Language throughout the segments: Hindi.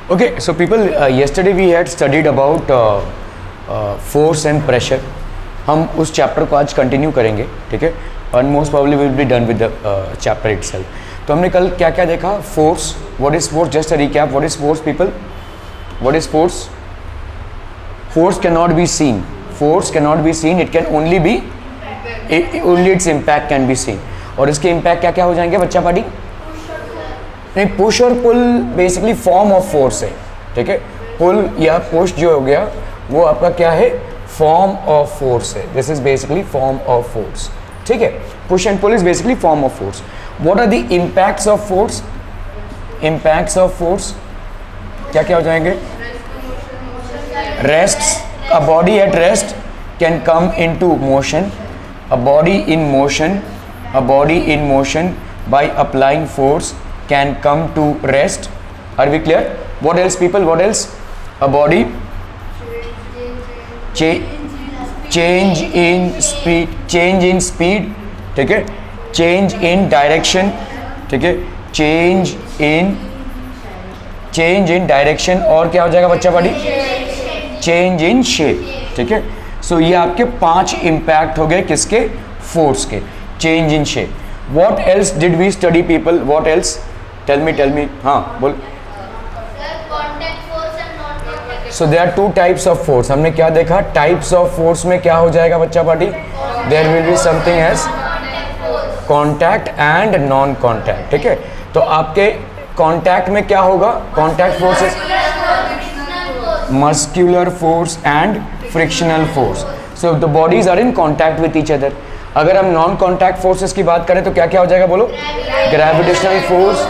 Okay, so people, yesterday we had studied about force and pressure. हम उस चैप्टर को आज कंटिन्यू करेंगे, ठीक है, और most probably will be done with the chapter itself. तो हमने कल क्या क्या देखा? Force, what is force? Just a recap, what is force people? What is force? Force can not be seen, force can not be seen, it can only be, only its impact can be seen. और इसके इम्पैक्ट क्या क्या हो जाएंगे बच्चा पार्टी? नहीं, पुश और पुल बेसिकली फॉर्म ऑफ फोर्स है, ठीक है। पुल या पुश जो हो गया वो आपका क्या है? फॉर्म ऑफ फोर्स है। This is basically form of force, ठीक है। Push and pull is basically form of force. What are the impacts of force? Impacts of force क्या क्या हो जाएंगे? Rest, a body at rest can come into motion, a body in motion, a body in motion by applying force can come to rest. Are we clear? What else people? What else? A body change in speed, change in speed, ठीक है, change in direction, ठीक है, change in direction, और क्या हो जाएगा बच्चा बॉडी? change in shape, ठीक है। सो ये आपके 5 इम्पैक्ट हो गए किसके? फोर्स के। Change in shape. What else did we study people? What else? Tell me. हाँ बोल। So there are 2 types of force. हमने क्या देखा? Types of force में क्या हो जाएगा बच्चा party? There will be something as contact and non-contact, ठीक है। तो आपके contact में क्या होगा? Contact forces muscular force and frictional force. So the bodies are in contact with each other. अगर हम नॉन कॉन्टैक्ट फोर्सेस की बात करें तो क्या क्या हो जाएगा बोलो? Gravitational force,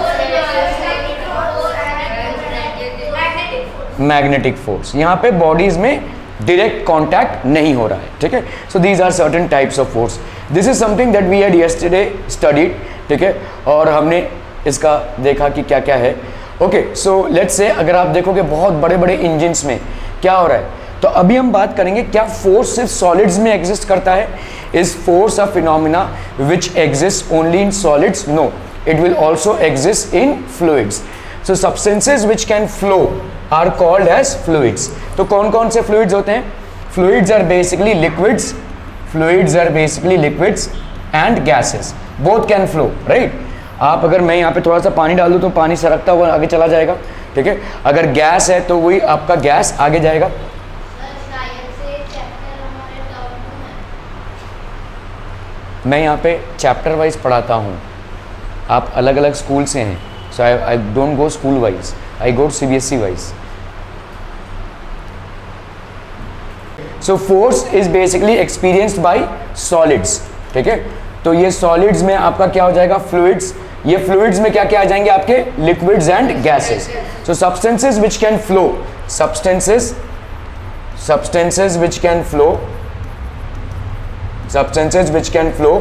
magnetic force. यहाँ पे बॉडीज में डायरेक्ट कांटेक्ट नहीं हो रहा है, ठीक है। So these are certain types of force. This is something that we had yesterday studied, ठीक है, और हमने इसका देखा कि क्या क्या है। ओके, सो लेट्स से अगर आप देखोगे बहुत बड़े बड़े इंजिन्स में क्या हो रहा है, तो अभी हम बात करेंगे क्या फोर्स सिर्फ सॉलिड्स में एग्जिस्ट करता है? Is force a phenomena which exist only in solids? No, it will also exist in fluids. So substances which can flow are called as fluids. तो कौन कौन से फ्लूइड्स होते हैं? Fluids are basically liquids, fluids are basically liquids and gases, both can flow, right. आप अगर मैं यहाँ पे थोड़ा सा पानी डाल दूँ तो पानी सरकता हुआ आगे चला जाएगा, ठीक है। अगर गैस है तो वही आपका गैस आगे जाएगा। मैं यहाँ पे चैप्टर वाइज पढ़ाता हूँ, आप अलग अलग स्कूल से हैं, so I don't go school wise, I go CBSE wise. So force is basically experienced by solids, ठीक है। तो ये सॉलिड्स में आपका क्या हो जाएगा? फ्लूइड्स। ये फ्लूइड्स में क्या क्या आ जाएंगे आपके? Liquids and gases. So substances which can flow, substances which can flow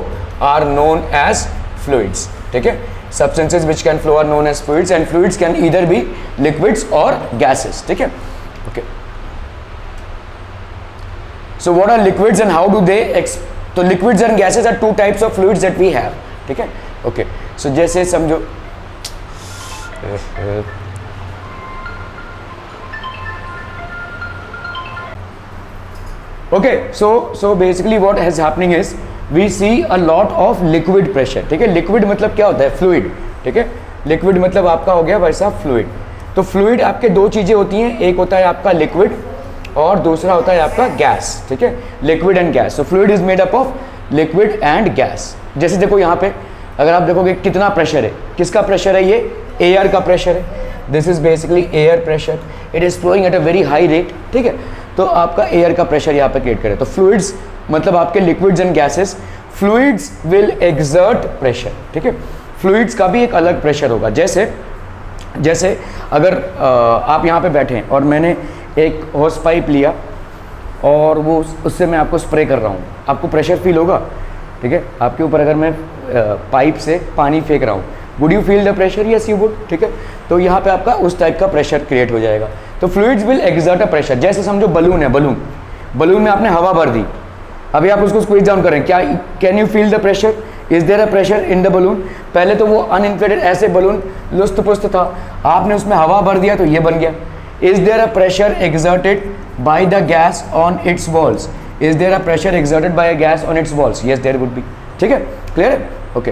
are known as fluids, ठीक है। substances which can flow are known as fluids and fluids can either be liquids or gases, ठीक है। okay, so what are liquids and how do they तो liquids and gases are 2 types of fluids that we have, ठीक है। okay, so जैसे समझो okay, so basically what is happening is we see a lot of liquid pressure, ठीक है। liquid मतलब क्या होता है? fluid, ठीक है। liquid मतलब आपका हो गया वैसा fluid। तो fluid आपके 2 चीज़ें होती हैं, एक होता है आपका liquid और दूसरा होता है आपका gas, ठीक है। liquid and gas, so fluid is made up of liquid and gas। जैसे देखो यहाँ पे अगर आप देखोगे कितना प्रेशर है, किसका प्रेशर है? ये एयर का प्रेशर है। This is basically air pressure, it is flowing at a very high rate, ठीक है। तो आपका एयर का प्रेशर यहाँ पे क्रिएट करे। तो फ्लूइड्स मतलब आपके liquids and gases, fluids will exert pressure, ठीक है। फ्लूइड्स का भी एक अलग प्रेशर होगा। जैसे अगर आप यहाँ पे बैठे हैं और मैंने एक होस पाइप लिया और वो उससे मैं आपको स्प्रे कर रहा हूँ, आपको प्रेशर फील होगा, ठीक है। आपके ऊपर अगर मैं पाइप से पानी फेंक रहा हूँ, would you feel the pressure? Yes you would, ठीक है। तो यहाँ पे आपका उस टाइप का प्रेशर क्रिएट हो जाएगा। तो fluids will exert a pressure. जैसे समझो बलून है, बलून में आपने हवा भर दी, अभी आप उसको स्क्वीज डाउन करें, क्या can you feel the pressure? Is there a pressure in the balloon? पहले तो वो अनइन्फ्लेटेड ऐसे बलून लुस्त पुस्त था, आपने उसमें हवा भर दिया तो ये बन गया। Is there a pressure exerted by the gas on its walls? Is there a pressure exerted by a gas on its walls? Yes there would be. ठीक है, क्लियर है? Okay,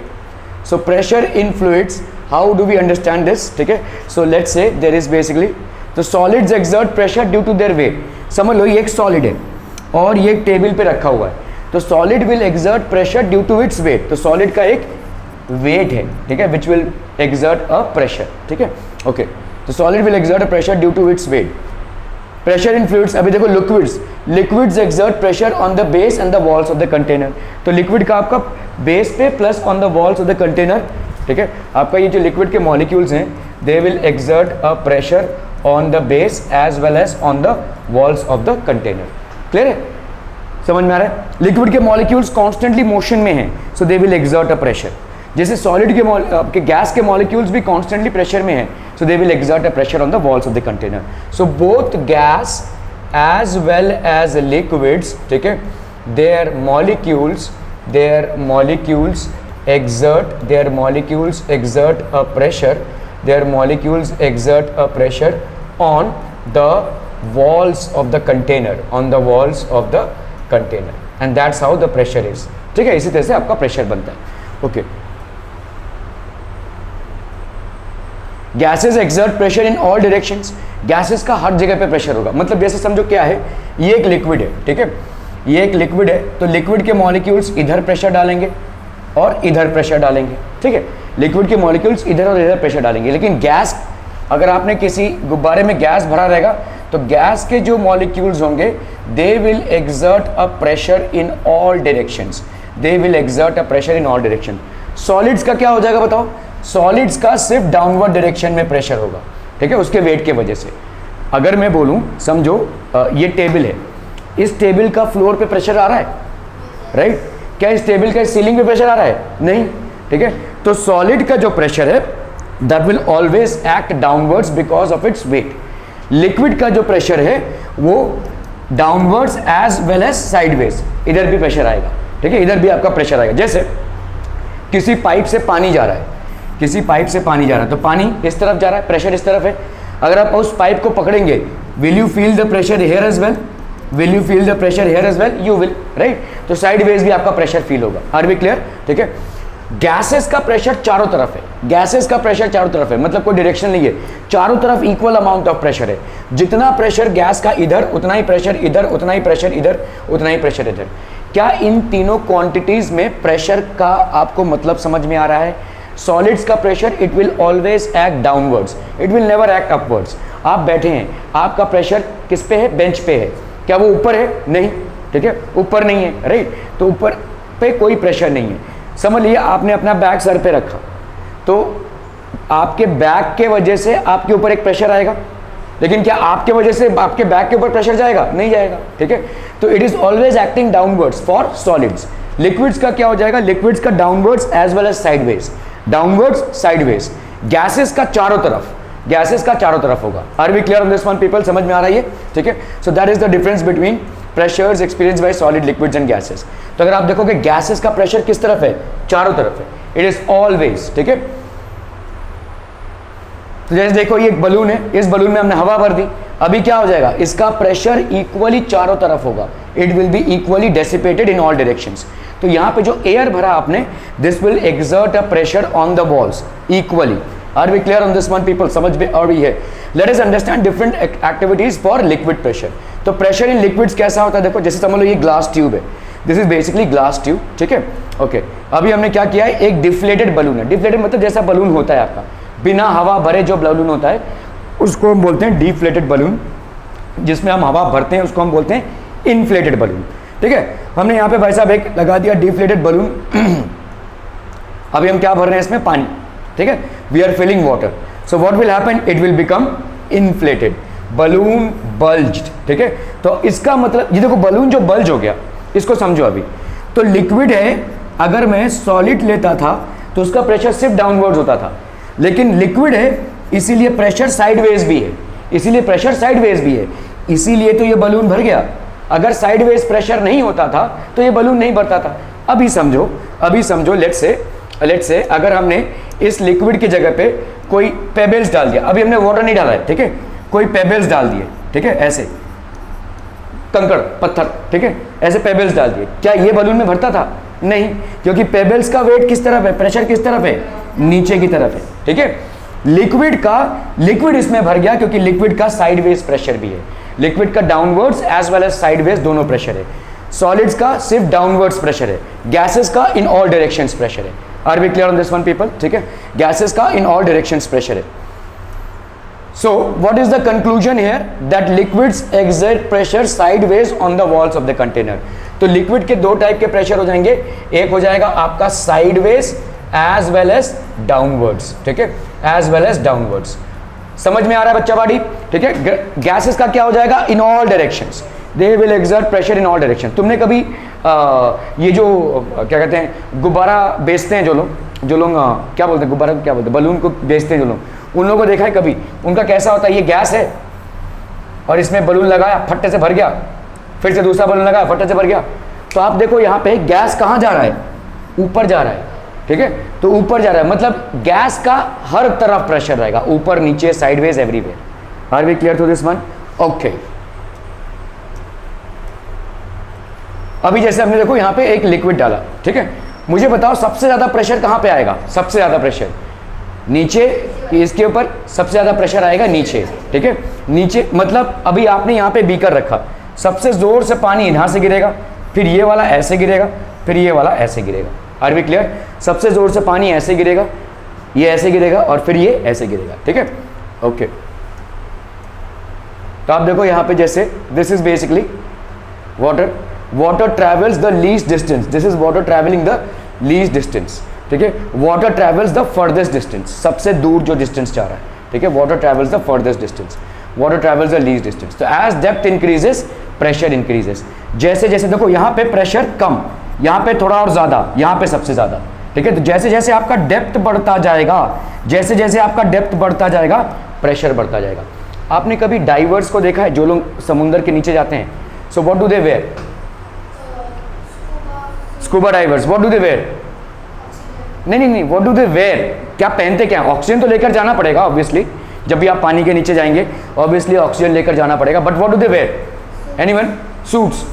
so pressure in fluids, how do we understand this? ठीक है, so let's say there is basically तो solids exert pressure due to their weight. समझ लो ये एक सॉलिड है और ये एक टेबल पे रखा हुआ है, तो solid will exert pressure due to its weight. तो सॉलिड का एक वेट है, ठीक है, which will exert a pressure. ठीक है, ओके, तो solid will exert a pressure due to its weight. Pressure in fluids, अभी देखो liquids exert pressure on the base and the walls of the container. तो लिक्विड का आपका बेस पे plus on the walls of the container. ठीक है, आपका ये जो लिक्विड के मॉलिक्यूल्स हैं they will exert a pressure on the base as well as on the walls of the container. Clear है, समझ में आ रहा है? लिक्विड के मॉलिक्यूल्स कॉन्स्टेंटली मोशन में हैं, so they will exert a pressure. जैसे सॉलिड के आपके गैस के मॉलिक्यूल्स भी कॉन्स्टेंटली प्रेशर में हैं, so they will exert a pressure on the walls of the container. So both gas as well as liquids, ठीक है, their molecules exert a pressure, their molecules exert a pressure on the walls of the container, and that's how the pressure is। ठीक है, इसी तरह से आपका प्रेशर बनता है। Okay, gases exert pressure in all directions. Gases का हर जगह पे प्रेशर होगा, मतलब जैसे समझो क्या है, ये एक लिक्विड है, ठीक है, ये एक लिक्विड है, तो लिक्विड के मॉलिक्यूल्स इधर प्रेशर डालेंगे और इधर प्रेशर डालेंगे। ठीक है, लिक्विड के मॉलिक्यूल्स इधर और इधर प्रेशर डालेंगे। लेकिन गैस, अगर आपने किसी गुब्बारे में गैस भरा रहेगा तो गैस के जो मॉलिक्यूल्स होंगे दे will exert a pressure in all directions, solids का क्या हो जाएगा बताओ? सॉलिड्स का सिर्फ डाउनवर्ड डायरेक्शन में प्रेशर होगा। ठीक है, उसके वेट के वजह से। अगर मैं बोलूं, समझो ये टेबल है, इस टेबल का फ्लोर पे प्रेशर आ रहा है, राइट? क्या इस टेबल का सीलिंग पे प्रेशर आ रहा है? नहीं। ठीक है, तो सॉलिड का जो प्रेशर है that will always act downwards because of its weight. Liquid का जो प्रेशर है वो downwards as well as sideways, इधर भी प्रेशर आएगा। ठीक है, इधर भी आपका प्रेशर आएगा। जैसे किसी पाइप से पानी जा रहा है, तो पानी इस तरफ जा रहा है, प्रेशर इस तरफ है। अगर आप उस पाइप को पकड़ेंगे, will you feel the pressure here as well? You will, right? तो साइडवेज भी आपका प्रेशर फील होगा। Are we clear? ठीक है, गैसेस का प्रेशर चारों तरफ है, मतलब कोई डायरेक्शन नहीं है, चारों तरफ इक्वल अमाउंट ऑफ प्रेशर है। जितना प्रेशर गैस का इधर, उतना ही प्रेशर इधर, उतना ही प्रेशर इधर, उतना ही प्रेशर इधर। क्या इन तीनों क्वांटिटीज में प्रेशर का आपको मतलब समझ में आ रहा है? सॉलिड्स का pressure it will always act downwards, it will never act upwards. आप बैठे हैं, आपका प्रेशर किस पे है? बेंच पे है। क्या वो ऊपर है? नहीं। ठीक है, ऊपर नहीं है, राइट? तो ऊपर पे कोई प्रेशर नहीं है। समझ लिए, आपने अपना बैग सर पे रखा तो आपके बैग के वजह से आपके ऊपर एक प्रेशर आएगा, लेकिन क्या आपके वजह से आपके बैग के ऊपर प्रेशर जाएगा? नहीं जाएगा। ठीक है, तो it is always acting downwards for solids. Liquids का क्या हो जाएगा? लिक्विड्स का downwards as well as sideways, downwards sideways. Gases का चारों तरफ होगा। Are we clear on this one people? समझ में आ रही है? ठीक है, so that is the difference between pressures experience by solid, liquids and gases. तो अगर आप देखोगे गैसेस का प्रेशर किस तरफ है? चारों तरफ है, इट इज ऑलवेज। ठीक है, तो जैसे देखो ये एक बलून है, इस बलून में हमने हवा भर दी, अभी क्या हो जाएगा? इसका प्रेशर इक्वली चारों तरफ होगा, it will be equally dissipated in all directions. तो यहाँ पे जो एयर भरा आपने, this will exert a pressure on the walls equally. Are we clear on this one people? समझ में आ रही है? Let us understand different activities for liquid pressure. तो प्रेशर इन लिक्विड्स कैसा होता है? देखो, जैसे समझ लो ये ग्लास ट्यूब है, this is basically glass tube. ठीक है, ओके, अभी हमने क्या किया है? एक डिफ्लेटेड बलून है। डिफ्लेटेड मतलब जैसा बलून होता है आपका, बिना हवा भरे जो बलून होता है उसको हम बोलते हैं डिफ्लेटेड बलून। जिसमें हम हवा भरते हैं उसको हम बोलते हैं इन्फ्लेटेड बलून। ठीक है, हमने यहाँ पे भाई साहब एक लगा दिया डिफ्लेटेड बलून। अभी हम क्या भर रहे हैं इसमें? पानी। ठीक है, we are filling water, so what will happen? It will become inflated, balloon bulged. ठीक है, तो इसका मतलब ये देखो, बलून जो बल्ज हो गया, इसको समझो। अभी तो लिक्विड है, अगर मैं सॉलिड लेता था तो उसका प्रेशर सिर्फ डाउनवर्ड्स होता था, लेकिन लिक्विड है इसीलिए प्रेशर साइडवेज भी है, इसीलिए तो ये बलून भर गया। अगर साइडवेज प्रेशर नहीं होता था तो ये बलून नहीं भरता था। अभी समझो लेट्स से अगर हमने इस लिक्विड की जगह पे कोई पेबल्स डाल दिया, अभी हमने वाटर नहीं डाला है, ठीक है, कोई पेबल्स डाल दिए, ठीक है, ऐसे कंकड़ पत्थर, ठीक है, ऐसे पेबल्स डाल दिए, क्या ये बलून में भरता था? नहीं, क्योंकि पेबल्स का वेट किस तरफ है, प्रेशर किस तरफ है, नीचे की तरफ है, ठीक है। लिक्विड इसमें भर गया क्योंकि लिक्विड का साइडवेज प्रेशर भी है, लिक्विड का downwards as well as sideways दोनों प्रेशर है, सॉलिड्स का सिर्फ डाउनवर्ड्स प्रेशर है, गैसेस का इन ऑल डायरेक्शंस प्रेशर है। Are we clear on this one people? ठीक है, गैसेस का इन ऑल डायरेक्शंस प्रेशर है। So what is the conclusion here? That liquids exert pressure sideways on the walls of the container. तो लिक्विड के दो टाइप के प्रेशर हो जाएंगे, एक हो जाएगा आपका sideways as well as downwards, ठीक है, एज वेल एज डाउनवर्ड्स। समझ में आ रहा है बच्चा बाड़ी? ठीक है। गैसेस का क्या हो जाएगा? इन all directions, they will exert pressure in all direction. तुमने कभी ये जो क्या कहते हैं गुब्बारा बेचते हैं जो लोग क्या बोलते हैं, गुब्बारा को क्या बोलते हैं, बलून को बेचते हैं जो लोग, उन लोगों को देखा है कभी? उनका कैसा होता है, ये गैस है और इसमें बलून लगाया, फट्टे से भर गया, फिर से दूसरा बलून लगाया, फट्टे से भर गया। तो आप देखो यहाँ पे गैस कहाँ जा रहा है? ऊपर जा रहा है, ठीक है। तो ऊपर जा रहा है मतलब गैस का हर तरफ प्रेशर रहेगा, ऊपर नीचे sideways everywhere. Are we clear to this one? Okay. अभी जैसे हमने देखो यहाँ पे एक लिक्विड डाला, ठीक है, मुझे बताओ सबसे ज्यादा प्रेशर कहाँ पे आएगा? सबसे ज्यादा प्रेशर नीचे, इसके ऊपर सबसे ज्यादा प्रेशर आएगा नीचे, ठीक है, नीचे। मतलब अभी आपने यहाँ पे बीकर रखा, सबसे जोर से पानी यहाँ से गिरेगा, फिर ये वाला ऐसे गिरेगा, फिर ये वाला ऐसे गिरेगा। Are we clear? सबसे जोर से पानी ऐसे गिरेगा, ये ऐसे गिरेगा और फिर ये ऐसे गिरेगा, ठीक है, ओके। तो आप देखो यहाँ पे जैसे this is basically water travels the least distance, this is water travelling the least distance, ठीक है। Water travels the furthest distance, सबसे दूर जो डिस्टेंस जा रहा है, ठीक है, water travels the furthest distance, water travels the least distance. तो as depth increases pressure increases, जैसे जैसे देखो यहाँ पे प्रेशर कम, यहाँ पे थोड़ा और ज्यादा, यहाँ पे सबसे ज्यादा, ठीक है। तो जैसे जैसे आपका डेप्थ बढ़ता जाएगा, जैसे जैसे आपका डेप्थ बढ़ता जाएगा प्रेशर बढ़ता जाएगा। आपने कभी डाइवर्स को देखा है, जो लोग समुद्र के नीचे जाते हैं? So what do they wear? Scuba divers, what do they wear? नहीं, व्हाट डू दे वेयर, क्या पहनते क्या? ऑक्सीजन तो लेकर जाना पड़ेगा ऑब्वियसली, जब भी आप पानी के नीचे जाएंगे ऑब्वियसली ऑक्सीजन लेकर जाना पड़ेगा, but what do they wear? Anyone? Suits?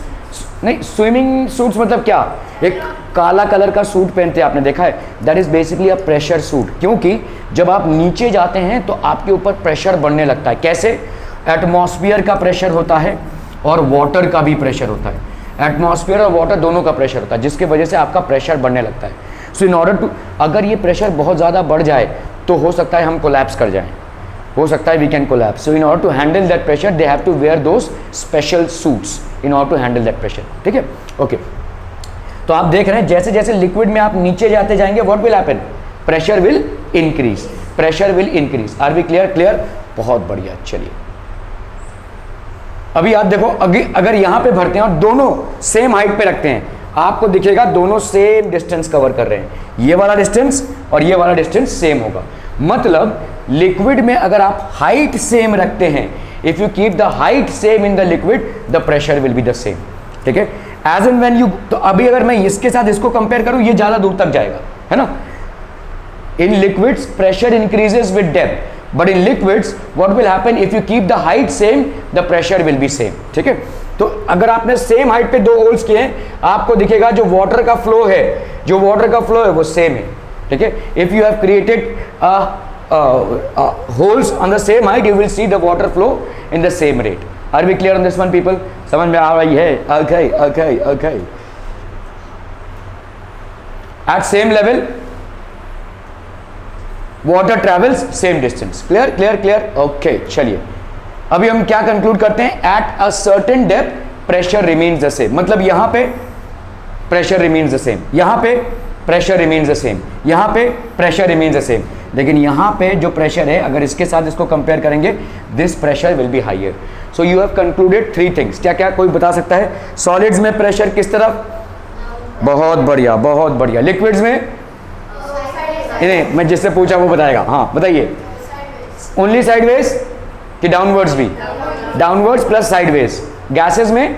नहीं, स्विमिंग सूट्स मतलब क्या? एक काला कलर का सूट पहनते हैं, आपने देखा है? That is basically a pressure suit, क्योंकि जब आप नीचे जाते हैं तो आपके ऊपर प्रेशर बढ़ने लगता है। कैसे? एटमॉस्फेयर का प्रेशर होता है और वाटर का भी प्रेशर होता है, एटमॉस्फेयर और वाटर दोनों का प्रेशर होता है, जिसकी वजह से आपका प्रेशर बढ़ने लगता है। सो इन ऑर्डर टू, अगर ये प्रेशर बहुत ज़्यादा बढ़ जाए तो हो सकता है हम कोलैप्स कर जाएं, हो सकता है we can collapse. So in order to handle that pressure they have to wear those special suits in order to handle that pressure, ठीक है, ओके। तो आप देख रहे हैं जैसे जैसे लिक्विड में आप नीचे जाते जाएंगे what will happen? Pressure will increase, pressure will increase. Are we clear? Clear, बहुत बढ़िया। चलिए अभी आप देखो, अगर यहां पे भरते हैं और दोनों सेम हाइट पे रखते हैं, आपको दिखेगा दोनों सेम डिस्टेंस कवर कर रहे हैं, ये वाला डिस्टेंस और ये वाला डिस्टेंस सेम होगा। मतलब लिक्विड में अगर आप हाइट सेम रखते हैं, if you keep the height same in the liquid the pressure will be the same, ठीक है। एज एंड व्हेन यू, तो अभी अगर मैं इसके साथ इसको कंपेयर करूं, ये ज्यादा दूर तक जाएगा, है ना। In liquids pressure increases with depth, but in liquids what will happen if you keep the height same the pressure will be same, ठीक है। तो अगर आपने सेम हाइट पे दो होल्स किए हैं, आपको दिखेगा जो वाटर का फ्लो है, जो वाटर का फ्लो है वो सेम है, ठीक है। If you have created holes on the same height you will see the water flow in the same rate. Are we clear on this one people? समझ में आ रही है? Okay okay okay. At same level water travels same distance. Clear clear clear, okay. चलिए अभी हम क्या कंक्लूड करते हैं? At a certain depth pressure remains the same, मतलब यहां पे प्रेशर रिमेन्स द सेम, यहां पे प्रेशर रिमेन्स द सेम, यहां पे प्रेशर रिमेन्स द सेम, लेकिन यहां पे जो प्रेशर है अगर इसके साथ इसको कंपेयर करेंगे this pressure will B higher. So you have concluded 3 things. क्या क्या कोई बता सकता है? सॉलिड्स में प्रेशर किस तरफ? बहुत बढ़िया बहुत बढ़िया। लिक्विड्स में नहीं, मैं जिससे पूछा वो बताएगा। हाँ बताइए। ओनली साइडवेज कि डाउनवर्ड्स भी? Downwards plus sideways. गैसेस में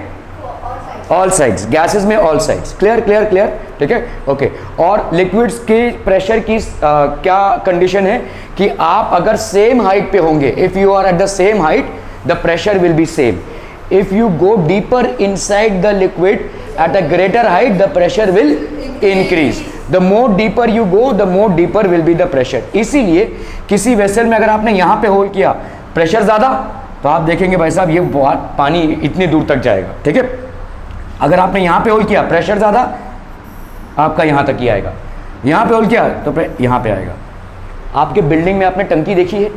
ऑल साइड्स, गैसेस में all sides. Clear clear clear, ठीक है, ओके। और लिक्विड्स के प्रेशर की क्या कंडीशन है कि आप अगर सेम हाइट पे होंगे, if you are at the same height the pressure will be same, if you go deeper inside the liquid at a greater height the pressure will increase, the more deeper you go the more deeper will be the pressure. इसीलिए किसी वेसल में अगर आपने यहां पे होल किया प्रेशर ज्यादा, तो आप देखेंगे भाई साहब ये पानी इतनी दूर तक जाएगा, ठीक है। अगर आपने यहां पे होल किया प्रेशर ज्यादा, आपका यहां तक ही आएगा, यहां पे होल किया तो यहां पे आएगा। आपके बिल्डिंग में आपने टंकी देखी है,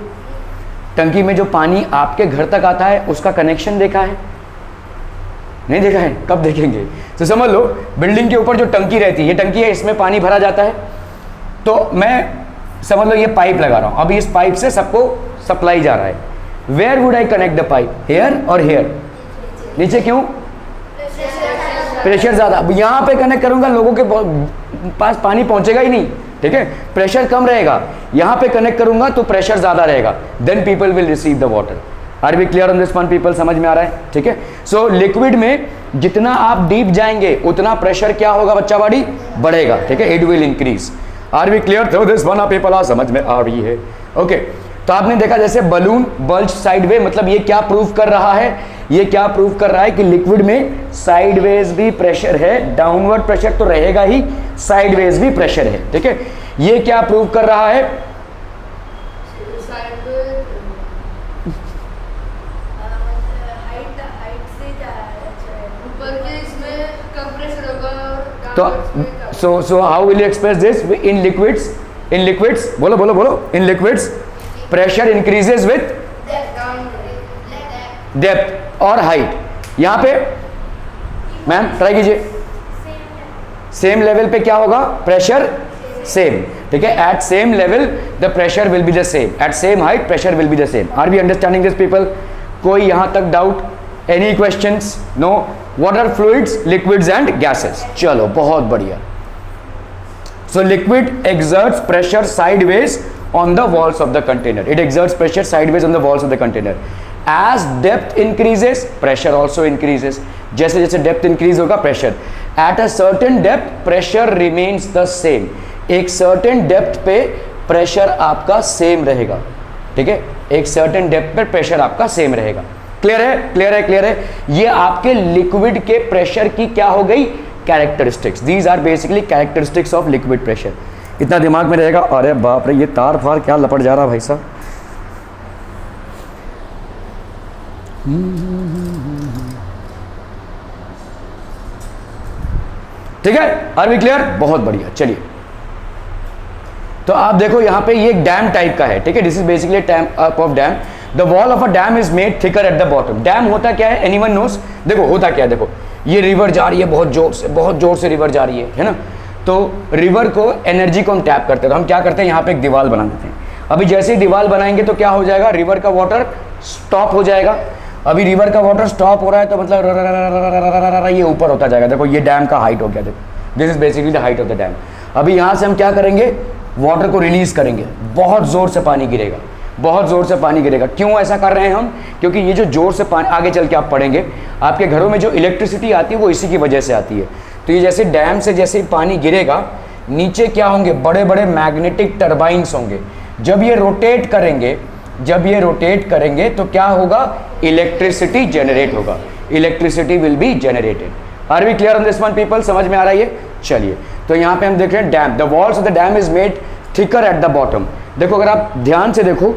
टंकी में जो पानी आपके घर तक आता है उसका कनेक्शन देखा है? नहीं देखा है, कब देखेंगे? तो समझ लो बिल्डिंग के ऊपर जो टंकी रहती है, ये टंकी है, इसमें पानी भरा जाता है, तो मैं समझ लो ये पाइप लगा रहा हूं, अभी इस पाइप से सबको सप्लाई जा रहा है। Where would I connect the pipe, here और हेयर? नीचे, क्यों? प्रेशर ज्यादा। अब यहां पे कनेक्ट करूंगा लोगों के पास पानी पहुंचेगा ही नहीं, ठीक है, प्रेशर कम रहेगा। यहां पे कनेक्ट करूंगा तो प्रेशर ज्यादा रहेगा, then people will receive the water. Are we clear on this one people? समझ में आ रहा है, ठीक है। सो लिक्विड में जितना आप डीप जाएंगे उतना प्रेशर क्या होगा बच्चा बॉडी? बढ़ेगा, ठीक है, it will increase. Are we clear through this one people? आ समझ में आ रही है, ओके। तो आपने देखा जैसे बलून बल्ज साइडवे, मतलब ये क्या प्रूव कर रहा है? ये क्या प्रूव कर रहा है कि लिक्विड में साइडवेज भी प्रेशर है, डाउनवर्ड प्रेशर तो रहेगा ही, साइडवेज भी प्रेशर है, ठीक है। ये क्या प्रूव कर रहा है? तो so how will you express this in liquids? In liquids, बोलो बोलो बोलो, in liquids pressure increases with depth और height। यहाँ पे मैम ट्राई कीजिए, सेम लेवल पे क्या होगा? प्रेशर सेम, ठीक है, at same level the pressure will be the same, at same height pressure will be the same. Are we understanding this people? कोई यहां तक doubt? Any questions? No? What are fluids, liquids and gases? चलो बहुत बढ़िया। So liquid exerts pressure sideways on the walls of the container, it exerts pressure sideways on the walls of the container, as depth increases pressure also increases, जैसे जैसे depth increase होगा pressure, at a certain depth pressure remains the same, एक certain depth पे pressure आपका same रहेगा, ठीक है, एक certain depth पे pressure आपका same रहेगा। क्लियर है, क्लियर है, क्लियर है। ये आपके लिक्विड के प्रेशर की क्या हो गई? Characteristics. These are basically characteristics of liquid pressure. इतना दिमाग में रहेगा। अरे बाप रे, ये तार फार क्या लपट जा रहा भाई साहब। ठीक है, आर वी क्लियर? बहुत बढ़िया। चलिए, तो आप देखो यहाँ पे ये डैम टाइप का है, ठीक है, this is basically type of dam. The wall of a dam is made thicker at the bottom. Dam होता क्या है? Anyone nose? देखो होता क्या है, देखो ये रिवर जा रही है, बहुत जोर से रिवर जा रही है ना। तो रिवर को एनर्जी को हम टैप करते हैं, तो हम क्या करते हैं, यहाँ पे एक दीवार बना देते हैं। अभी जैसे ही दीवार बनाएंगे तो क्या हो जाएगा? रिवर का वाटर स्टॉप हो जाएगा। अभी रिवर का वाटर स्टॉप हो रहा है तो मतलब ये ऊपर होता जाएगा। देखो ये डैम का हाइट हो गया, देखो this is basically the height of the dam. अभी यहाँ से हम क्या करेंगे? वाटर को रिलीज करेंगे, बहुत जोर से पानी गिरेगा, बहुत ज़ोर से पानी गिरेगा। क्यों ऐसा कर रहे हैं हम? क्योंकि ये जो ज़ोर से पानी, आगे चल के आप पढ़ेंगे, आपके घरों में जो इलेक्ट्रिसिटी आती है वो इसी की वजह से आती है। तो ये जैसे डैम से जैसे ही पानी गिरेगा, नीचे क्या होंगे? बड़े बड़े मैग्नेटिक टर्बाइंस होंगे। जब ये रोटेट करेंगे तो क्या होगा? इलेक्ट्रिसिटी जनरेट होगा, electricity will be generated. Are we clear on this one people? समझ में आ रहा है ये? चलिए, तो यहाँ पे हम देख रहे हैं dam, the walls of the dam is made thicker at the bottom. देखो अगर आप ध्यान से देखो,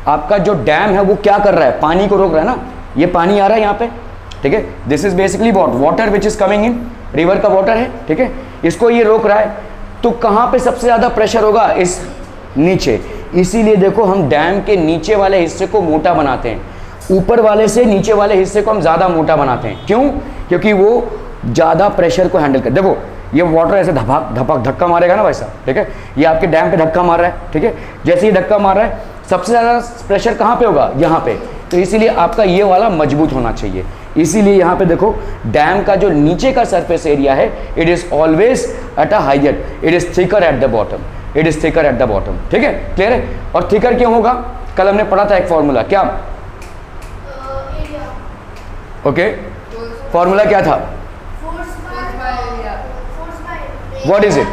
आपका जो डैम है वो क्या कर रहा है? पानी को रोक रहा है ना। ये पानी आ रहा है यहाँ पे, ठीक है, this is basically water which is coming in, river का वाटर है, ठीक है, इसको ये रोक रहा है। तो कहाँ पे सबसे ज्यादा प्रेशर होगा? इस नीचे। इसीलिए देखो हम डैम के नीचे वाले हिस्से को मोटा बनाते हैं, ऊपर वाले से नीचे वाले हिस्से को हम ज्यादा मोटा बनाते हैं। क्यों? क्योंकि वो ज्यादा प्रेशर को हैंडल कर। देखो ये वाटर ऐसे धक्का मारेगा ना भाई साहब, ठीक है, ये आपके डैम पे धक्का मार रहा है, ठीक है, जैसे ही धक्का मार रहा है सबसे ज़्यादा प्रेशर कहाँ पे होगा? यहाँ पे। तो इसीलिए आपका ये वाला मजबूत होना चाहिए। इसीलिए यहाँ पे देखो डैम का जो नीचे का सरफेस एरिया है, it is always at a higher, it is thicker at the bottom, it is thicker at the bottom, ठीक है, क्लियर है? और थिकर क्यों होगा? कल हमने पढ़ा था एक फॉर्मूला, क्या? ओके, फॉर्मूला क्या था? What is it?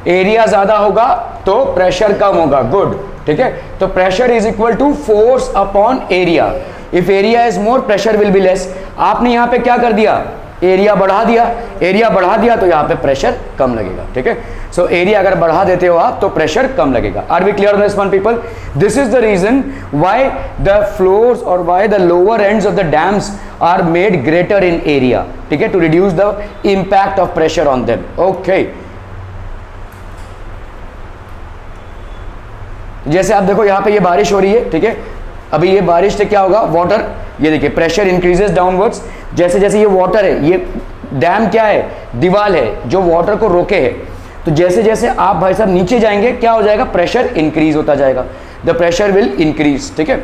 एरिया ज्यादा होगा तो प्रेशर कम होगा, गुड, ठीक है। तो pressure is equal to force upon area. If area is more pressure will be less. आपने यहां पे क्या कर दिया, एरिया बढ़ा दिया, एरिया बढ़ा दिया तो यहां पे प्रेशर कम लगेगा, ठीक है। सो एरिया अगर बढ़ा देते हो आप तो प्रेशर कम लगेगा। Are we clear on this one people? This is the reason why the floors और why the lower ends of the dams are made greater in area, ठीक है, to reduce the impact of pressure on them. Okay, जैसे आप देखो यहां पे ये बारिश हो रही है, ठीक है। अभी ये बारिश से क्या होगा, वाटर, ये देखिए प्रेशर इंक्रीजेस डाउनवर्ड्स। जैसे जैसे ये वाटर है, ये डैम क्या है, दीवार है जो वाटर को रोके है। तो जैसे जैसे आप भाई साहब नीचे जाएंगे क्या हो जाएगा, प्रेशर इंक्रीज होता जाएगा, द प्रेशर विल इंक्रीज, ठीक है।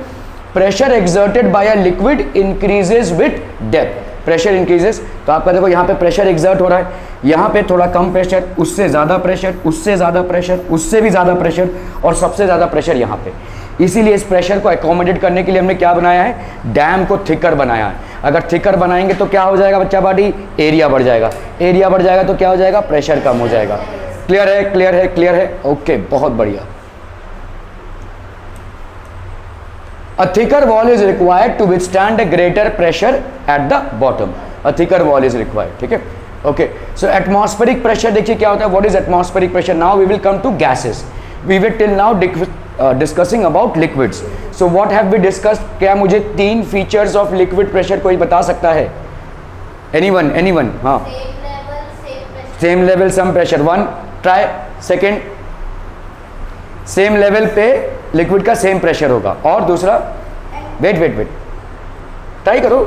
Pressure exerted by a liquid increases with depth. Pressure increases, तो आपका देखो यहाँ पे प्रेशर एक्सर्ट हो रहा है, यहाँ पे थोड़ा कम प्रेशर, उससे ज़्यादा प्रेशर, उससे ज़्यादा प्रेशर, उससे भी ज़्यादा प्रेशर और सबसे ज़्यादा प्रेशर यहाँ पे। इसीलिए इस प्रेशर को एकोमोडेट करने के लिए हमने क्या बनाया है, डैम को थिकर बनाया है। अगर थिकर बनाएंगे तो क्या हो जाएगा बच्चा पार्टी, एरिया बढ़ जाएगा, एरिया बढ़ जाएगा तो क्या हो जाएगा, प्रेशर कम हो जाएगा। क्लियर है, क्लियर है, क्लियर है, ओके, बहुत बढ़िया। A thicker wall is required to withstand a greater pressure at the bottom. A thicker wall is required, ठीक है, ओके। सो एटमॉस्फेरिक प्रेशर देखिए क्या होता है, what is atmospheric pressure? Now we will come to gases. We will till now discussing about liquids. So what have we discussed? क्या मुझे 3 फीचर्स ऑफ लिक्विड प्रेशर कोई बता सकता है? Anyone, anyone? हाँ, same level some pressure, 1 try. Second, same level पे लिक्विड का सेम प्रेशर होगा। और दूसरा, वेट वेट वेट, ट्राई करो।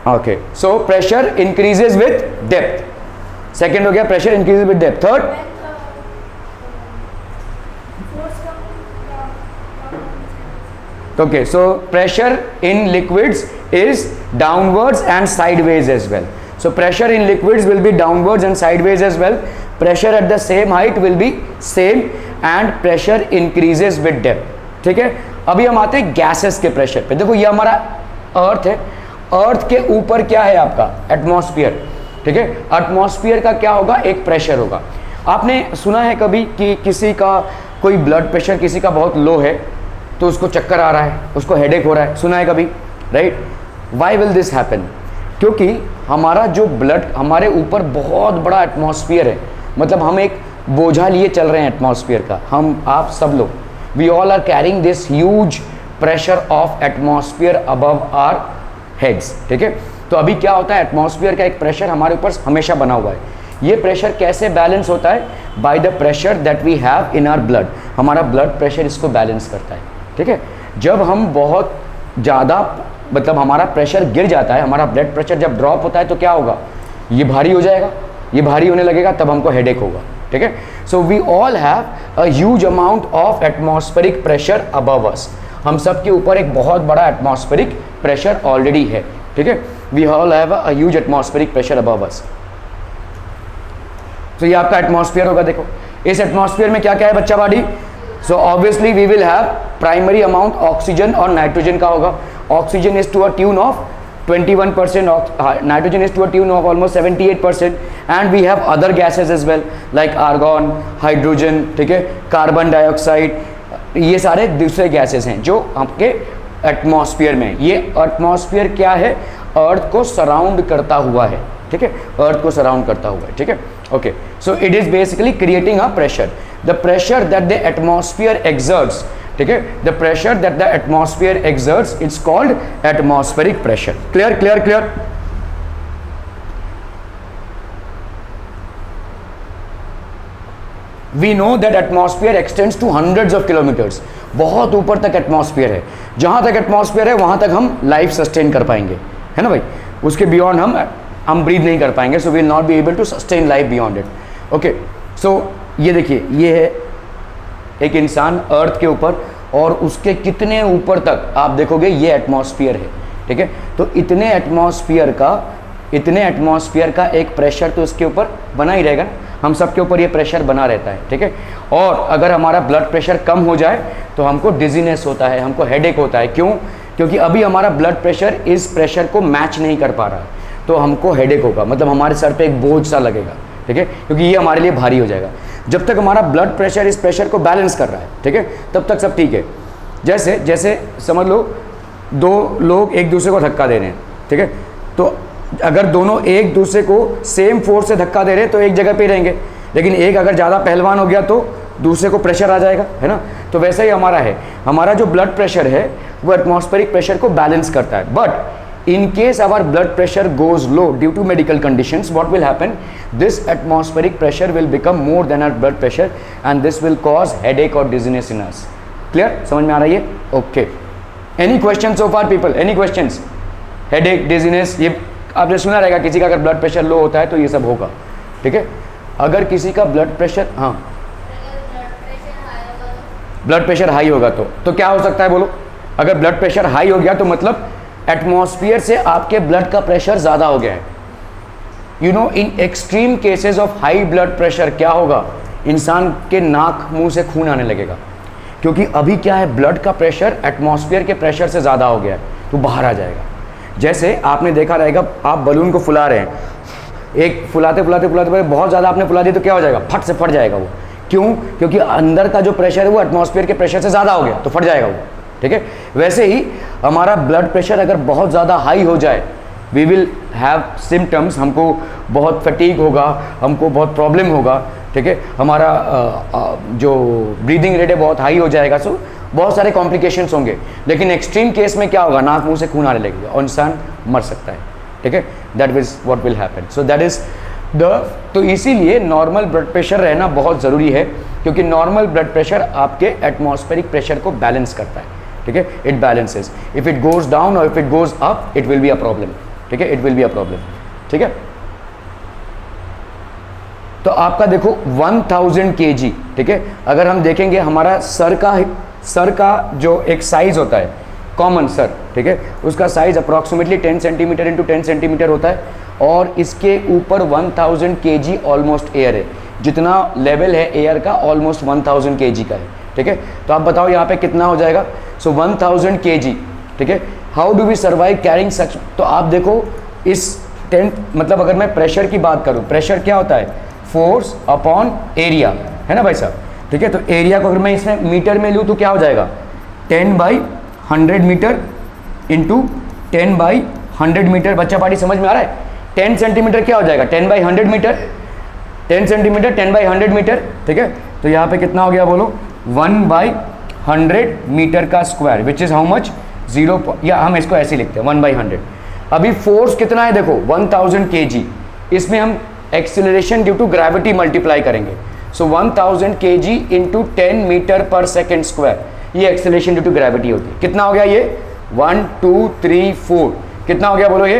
Okay, so pressure increases with depth. Second हो गया pressure increases with depth. Third, okay, so pressure in liquids is downwards and sideways as well. So pressure in liquids will be downwards and sideways as well. Pressure at the same height will be same and pressure increases with depth, ठीक है। अभी हम आते हैं गैसेस के प्रेशर पे। देखो ये हमारा अर्थ है, अर्थ के ऊपर क्या है आपका, एटमॉस्फेयर, ठीक है। एटमॉस्फेयर का क्या होगा, एक प्रेशर होगा। आपने सुना है कभी कि किसी का कोई ब्लड प्रेशर किसी का बहुत लो है तो उसको चक्कर आ रहा है, उसको हेडेक हो रहा है, सुना है कभी, right? Why will this happen? क्योंकि हमारा जो ब्लड, हमारे ऊपर बहुत बड़ा एटमॉस्फेयर है, मतलब हम एक बोझा लिए चल रहे हैं एटमॉस्फेयर का, हम आप सब लोग, we all are carrying this huge pressure of atmosphere above our heads, ठीक है। तो अभी क्या होता है, एटमॉस्फेयर का एक प्रेशर हमारे ऊपर हमेशा बना हुआ है। ये प्रेशर कैसे बैलेंस होता है? By the pressure that we have in our blood. हमारा ब्लड प्रेशर इसको बैलेंस करता है, ठीक है। जब हम बहुत ज़्यादा, मतलब हमारा प्रेशर गिर जाता है, हमारा ब्लड प्रेशर जब ड्रॉप होता है तो क्या होगा, ये भारी हो जाएगा, ये भारी होने लगेगा, तब हमको हेडेक होगा, ठीक है। So we all have a huge amount of atmospheric pressure above us. हम सब के ऊपर एक बहुत बड़ा एटमॉस्फेरिक प्रेशर ऑलरेडी है, ठीक है। We all have a huge atmospheric pressure above us. तो ये आपका एटमॉस्फेयर होगा। देखो इस एटमॉस्फेयर में क्या क्या है बच्चा body? So obviously we will have primary amount oxygen और नाइट्रोजन का होगा। Oxygen is to a tune of 21%, nitrogen is to a tune of almost 78%, and we have other gases as well like argon, hydrogen, ठीक है, कार्बन डाइऑक्साइड, ये सारे दूसरे गैसेस हैं जो आपके एटमॉस्फेयर में। ये एटमॉस्फेयर क्या है, अर्थ को सराउंड करता हुआ है, ठीक है, अर्थ को सराउंड करता हुआ है, ठीक है, okay. So it is basically creating a pressure, the pressure that the atmosphere exerts, ठीक है, the pressure that the atmosphere exerts it's called atmospheric pressure. Clear clear clear? We know that atmosphere extends to hundreds of kilometres. बहुत ऊपर तक एटमॉस्फेयर है, जहां तक एटमॉस्फेयर है वहां तक हम लाइफ सस्टेन कर पाएंगे, है ना भाई। उसके बियॉन्ड हम ब्रीथ नहीं कर पाएंगे, so will not be able to sustain life beyond it, okay. So ये देखिए, ये है एक इंसान अर्थ के ऊपर, और उसके कितने ऊपर तक आप देखोगे ये एटमॉस्फेयर है, ठीक है। तो इतने एटमॉस्फेयर का एक प्रेशर तो इसके ऊपर बना ही रहेगा, हम सब के ऊपर ये प्रेशर बना रहता है, ठीक है। और अगर हमारा ब्लड प्रेशर कम हो जाए तो हमको डिजीनेस होता है, हमको हेडेक होता है। क्यों? क्योंकि अभी हमारा ब्लड प्रेशर इस प्रेशर को मैच नहीं कर पा रहा है। तो हमको हेडेक होगा, मतलब हमारे सर पे एक बोझ सा लगेगा, ठीक है, क्योंकि ये हमारे लिए भारी हो जाएगा। जब तक हमारा ब्लड प्रेशर इस प्रेशर को बैलेंस कर रहा है, ठीक है, तब तक सब ठीक है। जैसे जैसे समझ लो दो लोग एक दूसरे को धक्का दे रहे हैं, ठीक है, तो अगर दोनों एक दूसरे को सेम फोर्स से धक्का दे रहे हैं तो एक जगह पे रहेंगे, लेकिन एक अगर ज़्यादा पहलवान हो गया तो दूसरे को प्रेशर आ जाएगा, है ना। तो वैसे ही हमारा है, हमारा जो ब्लड प्रेशर है वो एटमॉस्फेरिक प्रेशर को बैलेंस करता है। But in case our blood pressure goes low due to medical conditions, what will happen, this atmospheric pressure will become more than our blood pressure and this will cause headache or dizziness in us. Clear? समझ में आ रही है? Okay. Any questions so far people? Any questions? Headache, dizziness, ये आपने सुना रहेगा, किसी का अगर ब्लड प्रेशर लो होता है तो ये सब होगा, ठीक है। अगर किसी का ब्लड प्रेशर, हाँ, ब्लड प्रेशर हाई होगा तो क्या हो सकता है बोलो। अगर ब्लड प्रेशर हाई हो गया तो मतलब एटमॉस्फेयर से आपके ब्लड का प्रेशर ज़्यादा हो गया है। You know, in extreme cases of high blood pressure क्या होगा, इंसान के नाक मुंह से खून आने लगेगा, क्योंकि अभी क्या है, ब्लड का प्रेशर एटमॉस्फेयर के प्रेशर से ज़्यादा हो गया है, तो बाहर आ जाएगा। जैसे आपने देखा रहेगा, आप बलून को फुला रहे हैं, एक फुलाते फुलाते फुलाते बहुत ज़्यादा आपने फुला दिया तो क्या हो जाएगा, फट से फट जाएगा वो। क्यों? क्योंकि अंदर का जो प्रेशर है वो एटमॉस्फेयर के प्रेशर से ज़्यादा हो गया, तो फट जाएगा वो, ठीक है। वैसे ही हमारा ब्लड प्रेशर अगर बहुत ज़्यादा हाई हो जाए, वी विल हैव सिम्टम्स, हमको बहुत फटीग होगा, हमको बहुत प्रॉब्लम होगा, ठीक है, हमारा जो ब्रीदिंग रेट है बहुत हाई हो जाएगा, सो बहुत सारे कॉम्प्लिकेशंस होंगे। लेकिन एक्सट्रीम केस में क्या होगा, नाक मुंह से खून आने लगेगा और इंसान मर सकता है, ठीक है। That is what will happen. So that is तो इसीलिए नॉर्मल ब्लड प्रेशर रहना बहुत ज़रूरी है, क्योंकि नॉर्मल ब्लड प्रेशर आपके एटमॉस्फेरिक प्रेशर को बैलेंस करता है, ठीक है, it balances. If it goes down और if it goes up it will be a problem, ठीक है, it will be a problem, ठीक है। तो आपका देखो 1000 kg, ठीक है, अगर हम देखेंगे हमारा सर का जो एक साइज होता है कॉमन सर, ठीक है, उसका size approximately 10 centimetre into 10 centimetre होता है, और इसके ऊपर 1000 kg ऑलमोस्ट एयर है, जितना लेवल है एयर का ऑलमोस्ट 1000 kg का है, ठीक है। तो आप बताओ यहाँ पे कितना हो जाएगा। सो 1000 kg, ठीक है, how do we survive carrying such. तो आप देखो इस 10, मतलब अगर मैं प्रेशर की बात करूँ, प्रेशर क्या होता है, फोर्स अपॉन एरिया, है ना भाई साहब, ठीक है। तो एरिया को अगर मैं इसमें मीटर में लूँ तो क्या हो जाएगा, 10/100 मीटर इंटू 10/100 मीटर। बच्चा पार्टी समझ में आ रहा है। 10 सेंटीमीटर क्या हो जाएगा, 10/100 मीटर, 10 सेंटीमीटर 10/100 मीटर, ठीक है। तो यहाँ पे कितना हो गया बोलो, 1/100 मीटर का square, which is how much, 0, या हम इसको ऐसे लिखते हैं 1/100। अभी फोर्स कितना है देखो 1000 kg, इसमें हम acceleration due to gravity multiply करेंगे। सो 1000 kg into 10 metre per second square, ये एक्सीलरेशन ड्यू टू ग्रेविटी होती है। कितना हो गया ये, 1 2 3 4, कितना हो गया बोलो ये,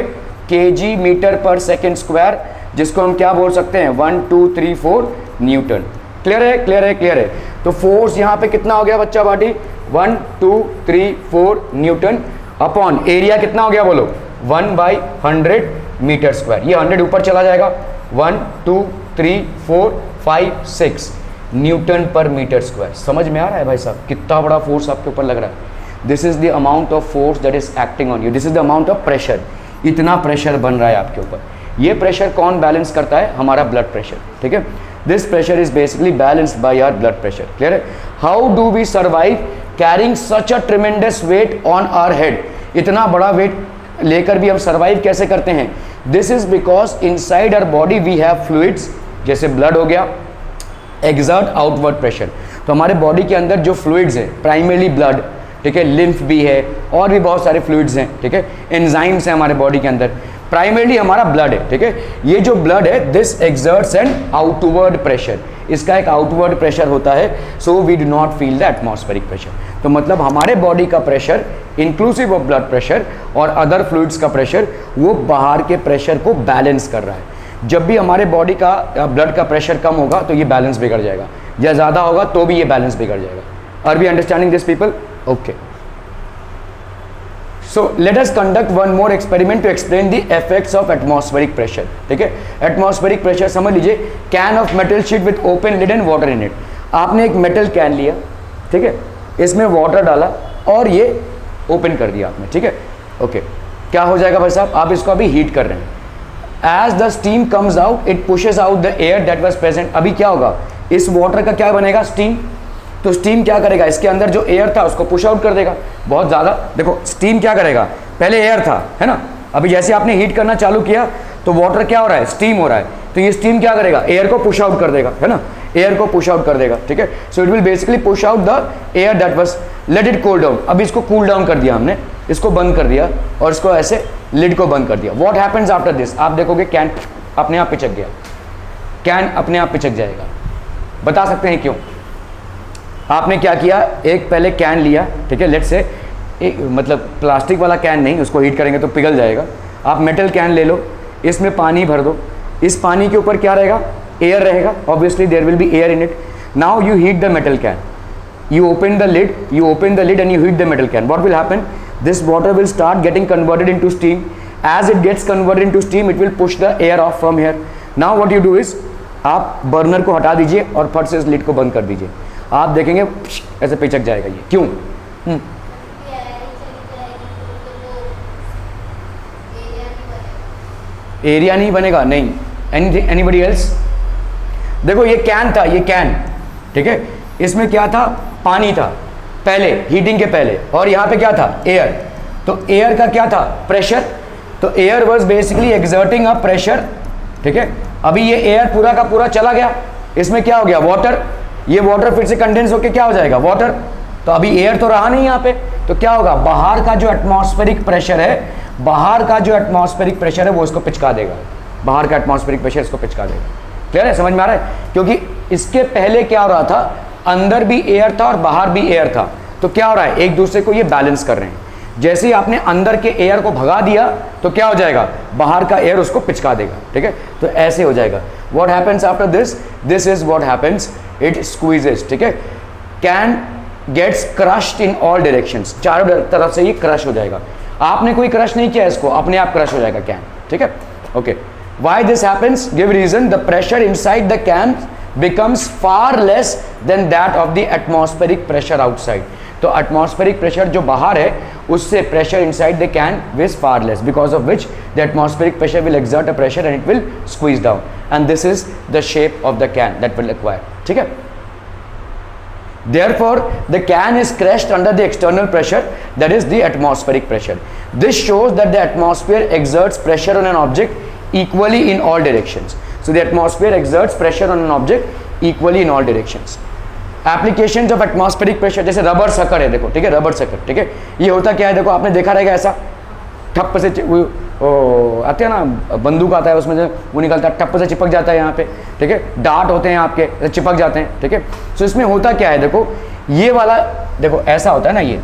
kg metre per second square, जिसको हम क्या बोल सकते हैं, 1 2 3 4 न्यूटन। क्लियर है, क्लियर है, क्लियर है। तो फोर्स यहाँ पे कितना हो गया बच्चा पार्टी, 1 2 3 4 न्यूटन अपॉन एरिया कितना हो गया बोलो, 1/100 मीटर स्क्वायर। ये 100 ऊपर चला जाएगा, 1 2 3 4 5 6 न्यूटन पर मीटर स्क्वायर। समझ में आ रहा है भाई साहब, कितना बड़ा फोर्स आपके ऊपर लग रहा है। This is the amount of force that is acting on you, this is the amount of pressure. इतना प्रेशर बन रहा है आपके ऊपर। ये प्रेशर कौन बैलेंस करता है, हमारा ब्लड प्रेशर, ठीक है। This pressure is basically balanced by our blood pressure. Clear है। How do we survive carrying such a tremendous weight on our head. इतना बड़ा वेट लेकर भी हम सर्वाइव कैसे करते हैं, this is because inside our body we have fluids, जैसे ब्लड हो गया, एक्सर्ट आउटवर्ड प्रेशर। तो हमारे बॉडी के अंदर जो फ्लूइड्स है, प्राइमरली ब्लड, ठीक है, लिम्फ भी है और भी बहुत सारे फ्लूइड्स हैं, ठीक है, एंजाइम्स हैं हमारे बॉडी के अंदर। प्राइमरली हमारा ब्लड है, ठीक है। ये जो ब्लड है this exerts an outward pressure, इसका एक आउटवर्ड प्रेशर होता है, so we do not feel the atmospheric pressure. तो मतलब हमारे बॉडी का pressure inclusive of blood pressure और अदर फ्लूइड्स का प्रेशर, वो बाहर के प्रेशर को बैलेंस कर रहा है। जब भी हमारे बॉडी का ब्लड का प्रेशर कम होगा तो ये बैलेंस बिगड़ जाएगा, या ज़्यादा होगा तो भी ये बैलेंस बिगड़ जाएगा। Are we understanding this people? Okay, so let us conduct one more experiment to explain the effects of atmospheric pressure. ठीक है, एटमॉस्फेरिक प्रेशर समझ लीजिए, can of metal sheet with open lid and water in it. आपने एक मेटल कैन लिया, ठीक है, इसमें वाटर डाला और ये ओपन कर दिया आपने, ठीक है। ओके, क्या हो जाएगा भाई साहब, आप इसको अभी हीट कर रहे हैं। As the steam comes out it pushes out the air that was present. अभी क्या होगा, इस वाटर का क्या बनेगा, स्टीम। तो स्टीम क्या करेगा, इसके अंदर जो एयर था उसको पुश आउट कर देगा बहुत ज़्यादा। देखो स्टीम क्या करेगा, पहले एयर था, है ना, अभी जैसे आपने हीट करना चालू किया तो वाटर क्या हो रहा है, स्टीम हो रहा है। तो ये स्टीम क्या करेगा, एयर को पुश आउट कर देगा, है ना, एयर को पुश आउट कर देगा, ठीक है। So it will basically push out the air that was, let it cool down. अभी इसको कूल डाउन कर दिया हमने, इसको बंद कर दिया और इसको ऐसे लिड को बंद कर दिया। व्हाट हैपेंस आफ्टर दिस, आप देखोगे कैन अपने आप पिचक गया, कैन अपने आप पिचक जाएगा। बता सकते हैं क्यों? आपने क्या किया, एक पहले कैन लिया, ठीक है, लेट्स से मतलब प्लास्टिक वाला कैन नहीं, उसको हीट करेंगे तो पिघल जाएगा। आप मेटल कैन ले लो, इसमें पानी भर दो, इस पानी के ऊपर क्या रहेगा, एयर रहेगा, obviously there will be air in it. Now you heat the metal can, you open the lid and you heat the metal can. What will happen, this water will start getting converted into steam. As it gets converted into steam, it will push the air off from here. Now what you do is, आप बर्नर को हटा दीजिए और फट से इस लिड को बंद कर दीजिए, आप देखेंगे ऐसे पिचक जाएगा ये। क्यों? एरिया नहीं बनेगा, नहीं। Anybody else? देखो ये कैन था, ये कैन, ठीक है, इसमें क्या था, पानी था पहले, हीटिंग के पहले, और यहाँ पे क्या था, एयर। तो एयर का क्या था, प्रेशर। तो air was basically exerting a pressure, ठीक है। अभी ये एयर पूरा का पूरा चला गया, इसमें क्या हो गया, वाटर। ये वाटर फिर से कंडेंस होकर क्या हो जाएगा, वाटर। तो अभी एयर तो रहा नहीं यहाँ पे, तो क्या होगा, बाहर का जो एटमॉस्फेरिक प्रेशर है, बाहर का जो एटमॉस्फेरिक प्रेशर है वो इसको पिचका देगा, बाहर का एटमॉस्फेरिक प्रेशर इसको पिचका देगा। क्लियर है, समझ में आ रहा है? क्योंकि इसके पहले क्या हो रहा था, अंदर भी एयर था और बाहर भी एयर था, तो क्या हो रहा है, एक दूसरे को ये बैलेंस कर रहे हैं। जैसे ही आपने अंदर के एयर को भगा दिया तो क्या हो जाएगा, बाहर का एयर उसको पिचका देगा, ठीक है। तो ऐसे हो जाएगा। What happens after this, this is what happens, it squeezes, ठीक है। Can gets crushed in all directions, चारों तरफ से ये क्रश हो जाएगा। आपने कोई क्रश नहीं किया इसको, अपने आप क्रश हो जाएगा कैन, ठीक है। Okay, why this happens, give reason, the pressure inside the can becomes far less than that of the atmospheric pressure outside. तो atmospheric pressure जो बाहर है उससे pressure inside the can is far less, because of which the atmospheric pressure will exert a pressure and it will squeeze down, and this is the shape of the can that will acquire, ठीक है। Therefore the can is crushed under the external pressure, that is the atmospheric pressure. This shows that the atmosphere exerts pressure on an object equally in all directions. So the atmosphere exerts pressure on an object equally in all directions. Applications of atmospheric pressure, जैसे रबर सकर है, देखो, ठीक है, रबर सकर, ठीक है, ये होता क्या है, देखो आपने देखा रहेगा ऐसा ठप्प से आते हैं ना, बंदूक आता है उसमें वो निकलता है, ठप्प से चिपक जाता है यहाँ पे, ठीक है, डार्ट होते हैं आपके, चिपक जाते हैं, ठीक है। सो इसमें होता क्या है, देखो ये वाला, देखो ऐसा होता है ना, ये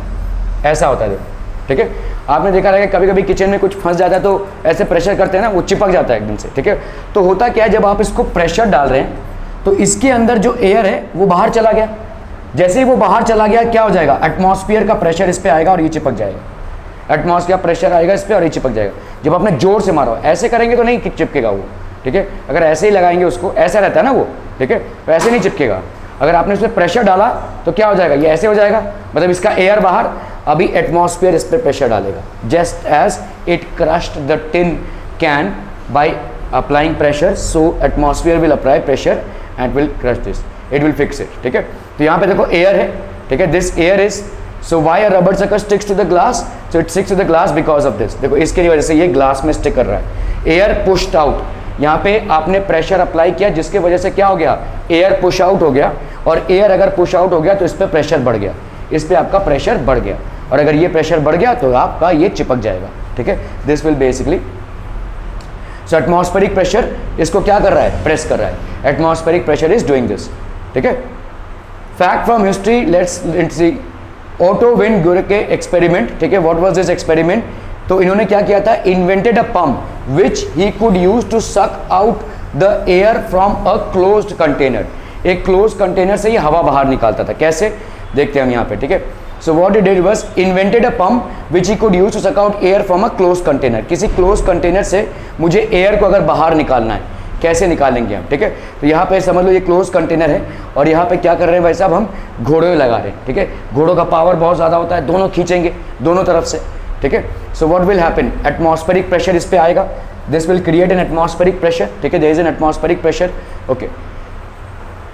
ऐसा होता है, देखो, ठीक है। आपने देखा रहेगा कभी कभी किचन में कुछ फंस जाता है तो ऐसे प्रेशर करते हैं ना, वो चिपक जाता है एकदम से, ठीक है। तो होता क्या है, जब आप इसको प्रेशर डाल रहे हैं तो इसके अंदर जो एयर है वो बाहर चला गया। जैसे ही वो बाहर चला गया क्या हो जाएगा, एटमॉस्फेयर का प्रेशर इस पे आएगा और ये चिपक जाएगा। एटमॉस्फेयर का प्रेशर आएगा इस पे और ये चिपक जाएगा। जब आपने जोर से मारो, ऐसे करेंगे तो नहीं चिपकेगा वो, ठीक है। अगर ऐसे ही लगाएंगे उसको, ऐसा रहता है ना वो, ठीक है, तो ऐसे नहीं चिपकेगा। अगर आपने उसमें प्रेशर डाला तो क्या हो जाएगा, ये ऐसे हो जाएगा, मतलब इसका एयर बाहर, अभी एटमॉस्फेयर इस पर प्रेशर डालेगा। Just as it crushed the tin can by applying pressure, so atmosphere will apply pressure and will crush this, it will fix it, ठीक है। तो यहाँ पे देखो एयर है, ठीक है, this air is, so why a rubber sucker sticks to the glass, so it sticks to the glass because of this. देखो इसके वजह से ये ग्लास में स्टिक कर रहा है। एयर पुश्ड आउट, यहाँ पे आपने प्रेशर अप्लाई किया जिसके वजह से क्या हो गया, एयर पुश आउट हो गया, और एयर अगर पुश आउट हो गया तो इस पर प्रेशर बढ़ गया, इस पर आपका प्रेशर बढ़ गया, और अगर ये प्रेशर बढ़ गया तो आपका ये चिपक जाएगा, ठीक है। This will basically, so atmospheric pressure इसको क्या कर रहा है, प्रेस कर रहा है। Atmospheric pressure is doing this, ठीक है। Fact from history, let's see, Otto von Guericke experiment, ठीक है। व्हाट वाज दिस एक्सपेरिमेंट, तो इन्होंने क्या किया था, invented a pump which he could use to suck out the air from a closed container. एक क्लोज कंटेनर से ये हवा बाहर निकालता था। कैसे, देखते हैं हम यहाँ पे, ठीक है। So what he did was invented a pump which he could use to suck out air from a close container. किसी क्लोज कंटेनर से मुझे एयर को अगर बाहर निकालना है, कैसे निकालेंगे हम, ठीक है। तो यहाँ पे समझ लो ये क्लोज कंटेनर है, और यहाँ पे क्या कर रहे हैं भाई साहब, हम घोड़े लगा रहे हैं, ठीक है। घोड़ों का पावर बहुत ज़्यादा होता है, दोनों खींचेंगे दोनों तरफ से, ठीक है। So what will happen, atmospheric pressure इस पे आएगा, this will create an atmospheric pressure, ठीक है, there is an atmospheric pressure, okay.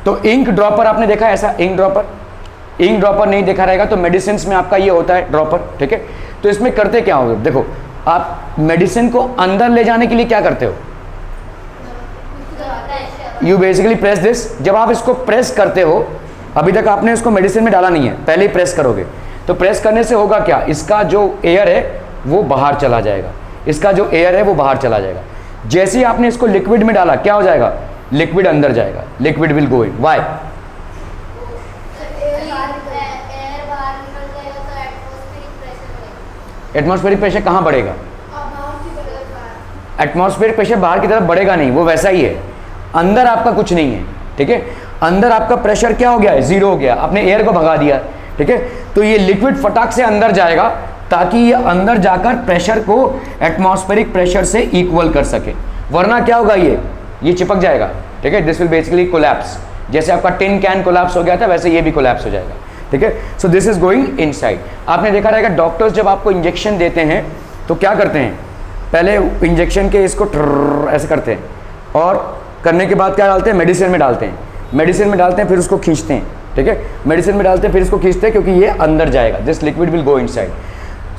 तो इंक ड्रॉपर आपने देखा है ऐसा, इंक ड्रॉपर नहीं देखा रहेगा तो मेडिसिन में आपका ये होता है ड्रॉपर, ठीक है। तो इसमें करते क्या होगा, देखो आप मेडिसिन को अंदर ले जाने के लिए क्या करते हो, यू बेसिकली प्रेस दिस। जब आप इसको प्रेस करते हो, अभी तक आपने इसको मेडिसिन में डाला नहीं है, पहले ही प्रेस करोगे, तो प्रेस करने से होगा क्या, इसका जो एयर है वो बाहर चला जाएगा, इसका जो एयर है वो बाहर चला जाएगा। जैसे ही आपने इसको लिक्विड में डाला क्या हो जाएगा, लिक्विड अंदर जाएगा, liquid will go in, why, atmospheric pressure कहाँ बढ़ेगा, एटमॉस्फेरिक प्रेशर बाहर की तरफ बढ़ेगा नहीं, वो वैसा ही है, अंदर आपका कुछ नहीं है, ठीक है। अंदर आपका प्रेशर क्या हो गया है, जीरो हो गया, आपने एयर को भगा दिया, ठीक है। तो ये लिक्विड फटाक से अंदर जाएगा ताकि ये अंदर जाकर प्रेशर को एटमॉस्फेरिक प्रेशर से इक्वल कर सके, वरना क्या होगा, ये चिपक जाएगा, ठीक है। दिस विल बेसिकली कोलैप्स, जैसे आपका टिन कैन कोलैप्स हो गया था वैसे ये भी कोलैप्स हो जाएगा, ठीक है। So this is going inside. आपने देखा रहेगा डॉक्टर्स जब आपको इंजेक्शन देते हैं तो क्या करते हैं, पहले इंजेक्शन के इसको ऐसे करते हैं और करने के बाद क्या डालते हैं, मेडिसिन में डालते हैं, मेडिसिन में डालते हैं फिर उसको खींचते हैं, ठीक है, मेडिसिन में डालते हैं फिर इसको खींचते हैं क्योंकि ये अंदर जाएगा, this liquid will go inside.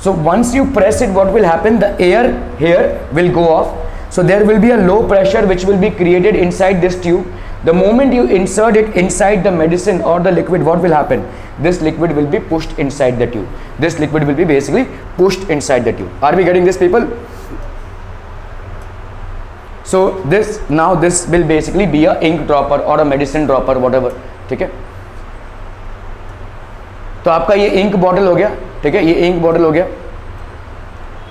So once you press it, what will happen, the air here will go off, so there will be a low pressure which will be created inside this tube. The moment you insert it inside the medicine or the liquid, what will happen, this liquid will be pushed inside the tube, this liquid will be basically pushed inside the tube. Are we getting this, people? So this will basically be a ink dropper or a medicine dropper, whatever, ठीक है। तो आपका ये इंक बॉटल हो गया, ठीक है, ये इंक बॉटल हो गया।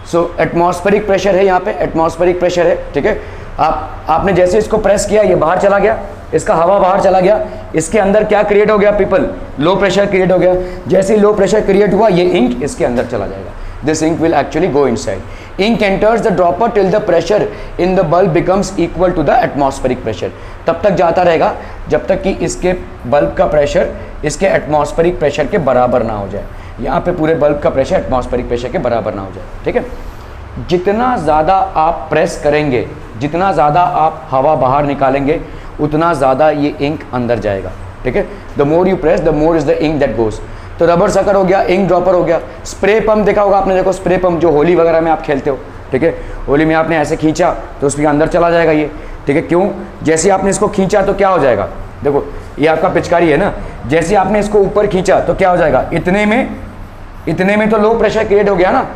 सो एटमॉस्फेरिक प्रेशर है, यहाँ पे एटमॉस्फेरिक प्रेशर है, ठीक है। आपने जैसे इसको प्रेस किया ये बाहर चला गया, इसका हवा बाहर चला गया, इसके अंदर क्या क्रिएट हो गया पीपल, लो प्रेशर क्रिएट हो गया। जैसे ही लो प्रेशर क्रिएट हुआ ये इंक इसके अंदर चला जाएगा, this ink will actually go inside. Ink enters the dropper till the pressure in the bulb becomes equal to the atmospheric pressure, तब तक जाता रहेगा जब तक कि इसके बल्ब का प्रेशर इसके एटमॉस्फेरिक प्रेशर के बराबर ना हो जाए, यहाँ पे पूरे बल्ब का प्रेशर एटमॉस्फेरिक प्रेशर के बराबर ना हो जाए, ठीक है। जितना ज़्यादा आप प्रेस करेंगे, जितना ज़्यादा आप हवा बाहर निकालेंगे, उतना ज़्यादा ये इंक अंदर जाएगा, ठीक है। The more you press the more is the ink that goes. तो रबर सकर हो गया, इंक ड्रॉपर हो गया, स्प्रे पंप देखा होगा आपने, देखो स्प्रे पंप जो होली वगैरह में आप खेलते हो, ठीक है, होली में आपने ऐसे खींचा तो उसके अंदर चला जाएगा ये, ठीक है। क्यों, जैसे आपने इसको खींचा तो क्या हो जाएगा, देखो ये आपका पिचकारी है ना, जैसे आपने इसको ऊपर खींचा तो क्या हो जाएगा, इतने में तो लो प्रेशर क्रिएट हो गया ना,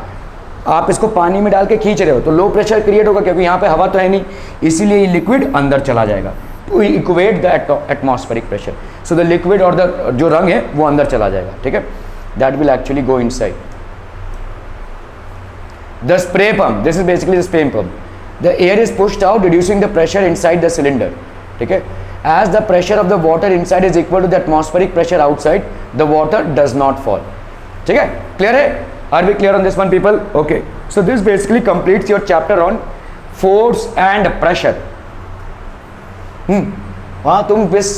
आप इसको पानी में डाल के खींच रहे हो तो लो प्रेशर क्रिएट होगा क्योंकि यहाँ पे हवा तो है नहीं, इसीलिए ये लिक्विड अंदर चला जाएगा to equate the atmospheric pressure. So the liquid और द जो रंग है वो अंदर चला जाएगा, ठीक है, that will actually go inside. The spray pump, this is basically the spray pump, the air is pushed out reducing the pressure inside the cylinder, ठीक है। As the pressure of the water inside is equal to the atmospheric pressure outside, the water does not fall. ठीक है, क्लियर है? Are we clear on this one, people? Okay. So this basically completes your chapter on force and pressure. हाँ तुम बस